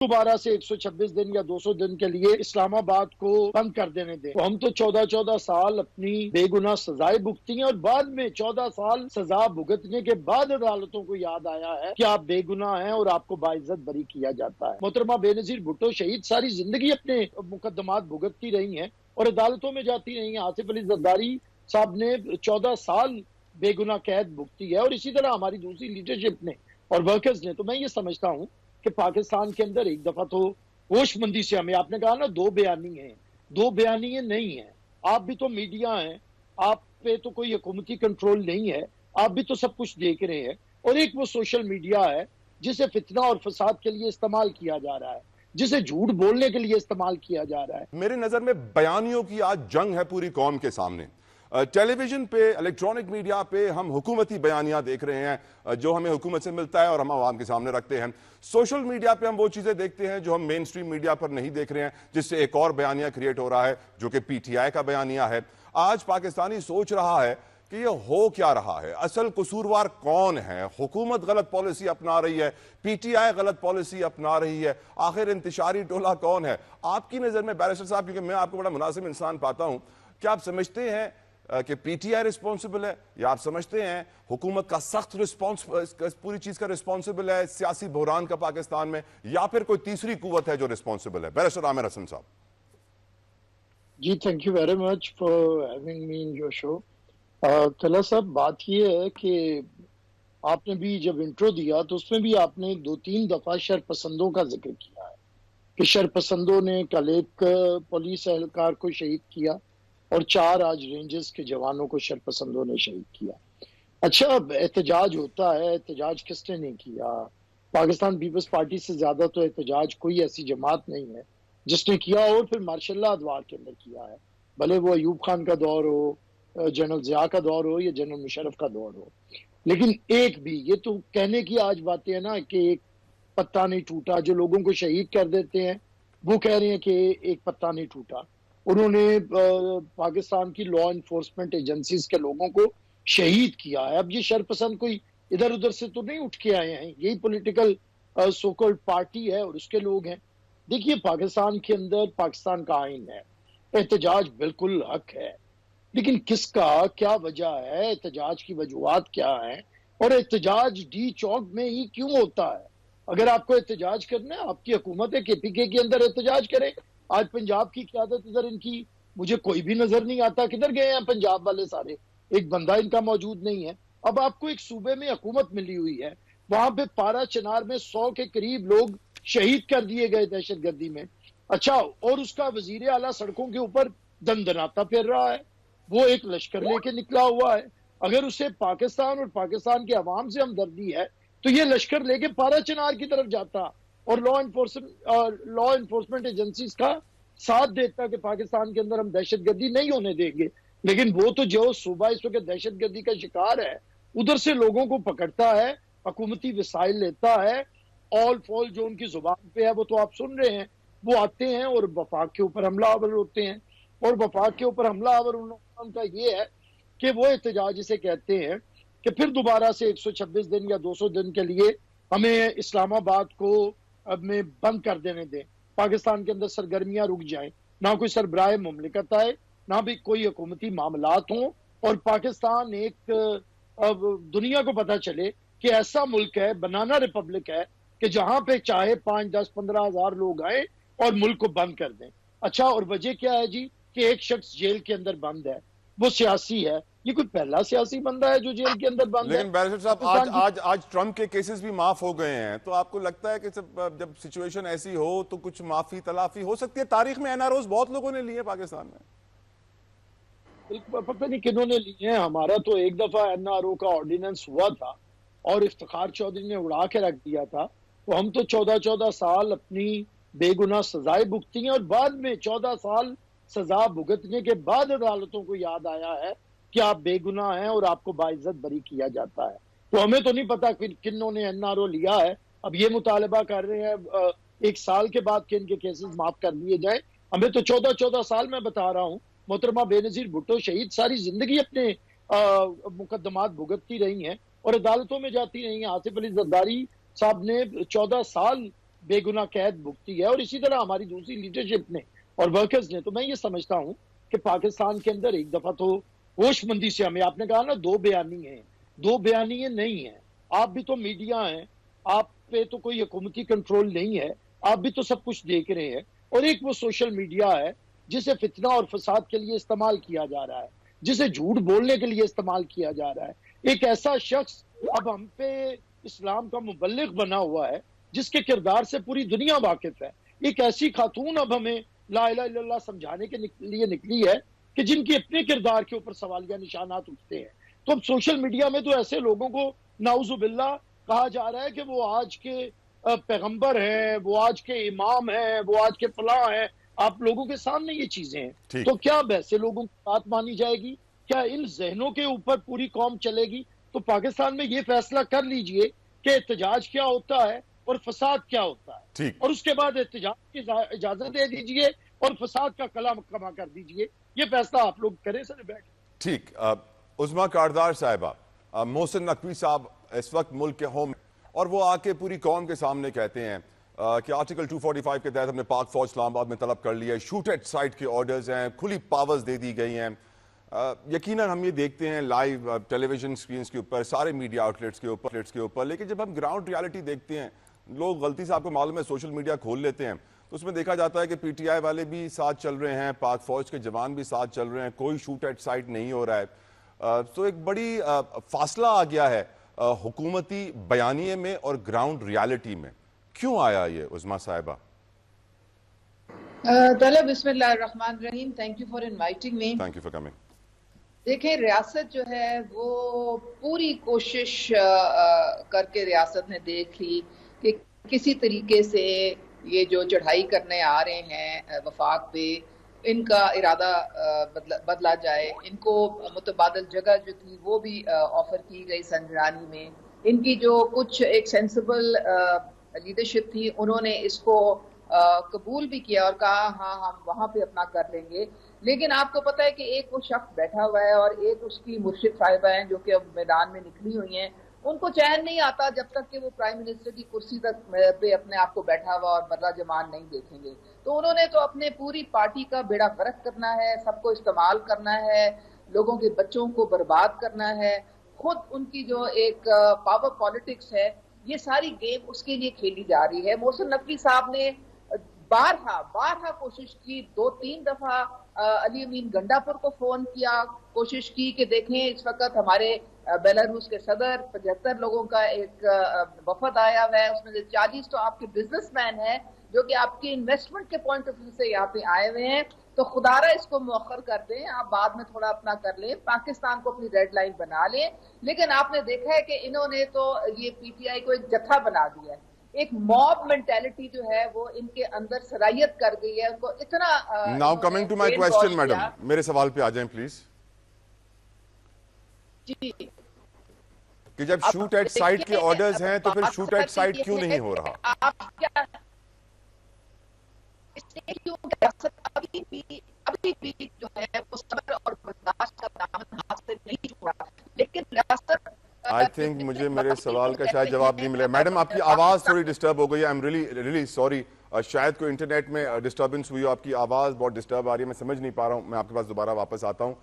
दोबारा से 126 दिन या 200 दिन के लिए इस्लामाबाद को बंद कर देने दें। तो हम तो 14-14 साल अपनी बेगुनाह सजाएं भुगती हैं और बाद में 14 साल सजा भुगतने के बाद अदालतों को याद आया है कि आप बेगुनाह हैं और आपको बाइज्जत बरी किया जाता है। मोहतरमा बेनजीर भुट्टो शहीद सारी जिंदगी अपने मुकदमात भुगतती रही हैं और अदालतों में जाती रही हैं। आसिफ अली जरदारी साहब ने 14 साल बेगुनाह कैद भुगती है और इसी तरह हमारी दूसरी लीडरशिप ने और वर्कर्स ने। तो मैं ये समझता हूं कि पाकिस्तान के अंदर एक दफा तो होशमंदी से हमें, आपने कहा ना दो बयानी नहीं है। आप भी तो मीडिया हैं, आप पे तो कोई हुकूमती कंट्रोल नहीं है, आप भी तो सब कुछ देख रहे हैं। और एक वो सोशल मीडिया है जिसे फितना और फसाद के लिए इस्तेमाल किया जा रहा है, जिसे झूठ बोलने के लिए इस्तेमाल किया जा रहा है। मेरी नजर में बयानियों की आज जंग है पूरी कौम के सामने। टेलीविजन पे, इलेक्ट्रॉनिक मीडिया पे हम हुकूमती बयानियां देख रहे हैं जो हमें हुकूमत से मिलता है और हम आवाम के सामने रखते हैं। सोशल मीडिया पे हम वो चीजें देखते हैं जो हम मेन स्ट्रीम मीडिया पर नहीं देख रहे हैं, जिससे एक और बयानिया क्रिएट हो रहा है जो कि पीटीआई का बयानिया है। आज पाकिस्तानी सोच रहा है कि ये हो क्या रहा है, असल कसूरवार कौन है। हुकूमत गलत पॉलिसी अपना रही है, पीटीआई गलत पॉलिसी अपना रही है, आखिर इंतशारी टोला कौन है आपकी नजर में बैरिस्टर साहब? क्योंकि मैं आपको बड़ा मुनासिब इंसान पाता हूं, क्या आप समझते हैं कि पीटीआई रिस्पॉन्सिबल है, या आप समझते हैं हुकूमत का सख्त रिस्पॉन्स पूरी चीज का रिस्पॉन्सिबल है सियासी बहरान का पाकिस्तान में, या फिर कोई तीसरी कुव्वत है जो रिस्पॉन्सिबल है? बैरिस्टर आमिर हसन साहब ji, thank you very much for having me in your show. तला साहब, बात यह है कि आपने भी जब इंट्रो दिया तो उसमें भी आपने 2-3 दफा शरपसंदों का जिक्र किया है कि शरपसंदों ने कल एक पुलिस एहलकार को शहीद किया और 4 आज रेंजर्स के जवानों को शरपसंदों ने शहीद किया। अच्छा, अब एहतजाज होता है, एहतजाज किसने नहीं किया? पाकिस्तान पीपल्स पार्टी से ज्यादा तो एहतजाज कोई ऐसी जमात नहीं है जिसने किया, और फिर मार्शल्ला अदवार के अंदर किया है, भले वो अयूब खान का दौर हो, जनरल जिया का दौर हो या जनरल मुशर्रफ का दौर हो। लेकिन एक भी, ये तो कहने की आज बातें है ना कि एक पत्ता नहीं टूटा, जो लोगों को शहीद कर देते हैं वो कह रहे हैं कि एक पत्ता नहीं टूटा। उन्होंने पाकिस्तान की लॉ इन्फोर्समेंट एजेंसीज के लोगों को शहीद किया है। अब ये शरपसंद कोई इधर उधर से तो नहीं उठ के आए हैं, यही पॉलिटिकल सोकॉल्ड पार्टी है और उसके लोग हैं। देखिए, पाकिस्तान के अंदर पाकिस्तान का आइन है, एहतजाज बिल्कुल हक है, लेकिन किसका, क्या वजह है, एहतजाज की वजूहात क्या है, और एहतजाज डी चौक में ही क्यों होता है? अगर आपको एहतजाज करना है, आपकी हुकूमत है, केपीके के अंदर एहतजाज करें। आज पंजाब की क्यादत इधर इनकी मुझे कोई भी नजर नहीं आता, किधर गए हैं पंजाब वाले सारे? एक बंदा इनका मौजूद नहीं है। अब आपको एक सूबे में हुकूमत मिली हुई है, वहां पे पारा चनार में 100 के करीब लोग शहीद कर दिए गए दहशतगर्दी में। अच्छा, और उसका वजीर आला सड़कों के ऊपर दंदनाता फिर रहा है, वो एक लश्कर लेके निकला हुआ है। अगर उसे पाकिस्तान और पाकिस्तान के अवाम से हमदर्दी है तो ये लश्कर लेके पारा चनार की तरफ जाता और लॉ इन्फोर्समेंट एजेंसीज का साथ देता कि पाकिस्तान के अंदर हम दहशतगर्दी नहीं होने देंगे। लेकिन वो तो जो सूबा इस वक्त दहशतगर्दी का शिकार है, उधर से लोगों को पकड़ता है, हुकूमती वसाइल लेता है, ऑल फॉल जो उनकी जुबान पे है वो तो आप सुन रहे हैं, वो आते हैं और वफाक के ऊपर हमलावर होते हैं। और वफाक के ऊपर हमलावर उनका ये है कि वो एहतजाज इसे कहते हैं कि फिर दोबारा से 126 दिन या 200 दिन के लिए हमें इस्लामाबाद को अब में बंद कर देने दें, पाकिस्तान के अंदर सरगर्मियां रुक जाएं, ना कोई सरबराह मुमलिकत आए, ना भी कोई हुकूमती मामलात हों, और पाकिस्तान एक अब दुनिया को पता चले कि ऐसा मुल्क है, बनाना रिपब्लिक है, कि जहां पे चाहे 5, 10, 15 हजार लोग आए और मुल्क को बंद कर दें। अच्छा, और वजह क्या है जी कि एक शख्स जेल के अंदर बंद है, वो सियासी है। ये कोई पहला सियासी बंदा है जो जेल के अंदर बंद है? लेकिन बैरिस्टर साहब, आज ट्रंप के केसेस भी माफ हो गए हैं, तो आपको लगता है कि जब सिचुएशन ऐसी हो तो कुछ माफी तलाफी हो सकती है? तारीख में एनआरओज बहुत लोगों ने लिए पाकिस्तान में, पता नहीं किन्होंने लिए हैं। हमारा तो एक दफा एनआरओ का ऑर्डिनेंस हुआ था और इफ्तिखार चौधरी ने उड़ा के रख दिया था। तो हम तो 14-14 साल अपनी बेगुनाह सजाएं भुगती हैं और बाद में 14 साल सजा भुगतने के बाद अदालतों को याद आया है कि आप बेगुनाह हैं और आपको बाइज्जत बरी किया जाता है। तो हमें तो नहीं पता किन्हों ने एनआरओ लिया है। अब ये मुतालबा कर रहे हैं 1 साल के बाद कि इनके केसेस माफ कर दिए जाए। हमें तो 14-14 साल में बता रहा हूं, मोहतरमा बेनजीर भुट्टो शहीद सारी जिंदगी अपने मुकदमात भुगतती रही हैं और अदालतों में जाती रही हैं। आसिफ अली जरदारी साहब ने 14 साल बेगुनाह कैद भुगती है, और इसी तरह हमारी दूसरी लीडरशिप ने और वर्कर्स ने। तो मैं ये समझता हूं कि पाकिस्तान के अंदर एक दफा तो होशमंदी से हमें, आपने कहा ना दो बयानी है, दो बयानी नहीं है। आप भी तो मीडिया हैं, आप पे तो कोई हुकूमती कंट्रोल नहीं है, आप भी तो सब कुछ देख रहे हैं। और एक वो सोशल मीडिया है जिसे फितना और फसाद के लिए इस्तेमाल किया जा रहा है, जिसे झूठ बोलने के लिए इस्तेमाल किया जा रहा है। एक ऐसा शख्स अब हम पे इस्लाम का मुबल्लिग बना हुआ है जिसके किरदार से पूरी दुनिया वाकिफ है। एक ऐसी खातून अब हमें ला इलाहा इल्लल्लाह समझाने के लिए निकली है कि जिनकी अपने किरदार के ऊपर सवालिया निशानात उठते हैं। तो अब सोशल मीडिया में तो ऐसे लोगों को नाउजुबिल्ला कहा जा रहा है कि वो आज के पैगंबर हैं, वो आज के इमाम हैं, वो आज के फलाह हैं। आप लोगों के सामने ये चीजें हैं, तो क्या वैसे लोगों की बात मानी जाएगी? क्या इन जहनों के ऊपर पूरी कौम चलेगी? तो पाकिस्तान में ये फैसला कर लीजिए कि एहतजाज क्या होता है और फसाद क्या होता है, और उसके बाद एहतजाज की इजाजत दे दीजिए और फसाद का कला कमा कर दीजिए। ये फैसला आप लोग करें सर बैठ। ठीक। उज़मा कारदार साहिबा, मोहसिन नकवी साहब इस वक्त मुल्क के होम, और वो आके पूरी कौम के सामने कहते हैं कि आर्टिकल 245 के तहत हमने पाक फौज इस्लामाबाद में तलब कर लिया है, शूट एट साइट के ऑर्डर्स हैं, खुली पावर्स दे दी गई हैं। यकीनन हम ये देखते हैं लाइव टेलीविजन स्क्रीन के ऊपर, सारे मीडिया आउटलेट्स के ऊपर, लेकिन जब हम ग्राउंड रियलिटी देखते हैं, लोग गलती से, आपको मालूम है, सोशल मीडिया खोल लेते हैं, तो उसमें देखा जाता है कि पीटीआई वाले भी साथ चल रहे हैं, पाक फौज के जवान भी साथ चल रहे हैं, कोई शूट एट साइट नहीं हो रहा है। तो एक बड़ी फासला आ गया है हुकूमती बयानिए में और ग्राउंड रियलिटी में। क्यों आया ये उज़मा साहिबा? पहले बिस्मिल्लाहिर्रहमानिर्रहीम, thank you for inviting me. Thank you for coming. देखिए, रियासत जो है वो पूरी कोशिश करके रियासत ने देख ली कि किसी तरीके से ये जो चढ़ाई करने आ रहे हैं वफाक पे, इनका इरादा बदला जाए। इनको मुतबादल जगह जो थी वो भी ऑफर की गई संजरानी में। इनकी जो कुछ एक सेंसिबल लीडरशिप थी, उन्होंने इसको कबूल भी किया और कहा हाँ हम वहां पे अपना कर लेंगे। लेकिन आपको पता है कि एक वो शख्स बैठा हुआ है और एक उसकी मुर्शिद साहिबा हैं जो कि अब मैदान में निकली हुई हैं। उनको चैन नहीं आता जब तक कि वो प्राइम मिनिस्टर की कुर्सी तक पे अपने आप को बैठा हुआ और बर्रा जमान नहीं देखेंगे। तो उन्होंने तो अपने पूरी पार्टी का बेड़ा गर्क करना है, सबको इस्तेमाल करना है, लोगों के बच्चों को बर्बाद करना है। खुद उनकी जो एक पावर पॉलिटिक्स है, ये सारी गेम उसके लिए खेली जा रही है। मोहसिन नकवी साहब ने बारहा कोशिश की, 2-3 दफा अली अमीन गंडापुर को फोन किया, कोशिश की कि देखें इस वक्त हमारे बेलारूस के सदर 75 लोगों का एक वफद आया हुआ है, उसमें से 40 तो आपके बिजनेसमैन हैं जो कि आपके इन्वेस्टमेंट के पॉइंट ऑफ व्यू से यहाँ पे आए हुए हैं। तो खुदारा इसको मुअख्खर कर दें, आप बाद में थोड़ा अपना कर लें, पाकिस्तान को अपनी रेड लाइन बना लें। लेकिन आपने देखा है कि इन्होंने तो ये पीटीआई को एक जत्था बना दिया है। एक मॉब मेंटालिटी जो है वो इनके अंदर सरायत कर गई है। उनको इतना now coming to my question madam, मेरे सवाल पे आ जाएं प्लीज। जी, कि जब शूट एट साइट के ऑर्डर्स हैं तो फिर शूट एट साइट क्यों नहीं हो रहा? आप क्या अभी भी जो है वो सब्र और बर्दाश्त का दामन हाथ से नहीं छोड़ा। लेकिन रियासत, आई थिंक मुझे मेरे सवाल का शायद जवाब नहीं मिला। मैडम, आपकी आवाज थोड़ी डिस्टर्ब हो गई है। I am really sorry. शायद कोई इंटरनेट में डिस्टर्बेंस हुई हो, आपकी आवाज बहुत डिस्टर्ब आ रही है, मैं समझ नहीं पा रहा हूं। मैं आपके पास दोबारा वापस आता हूं।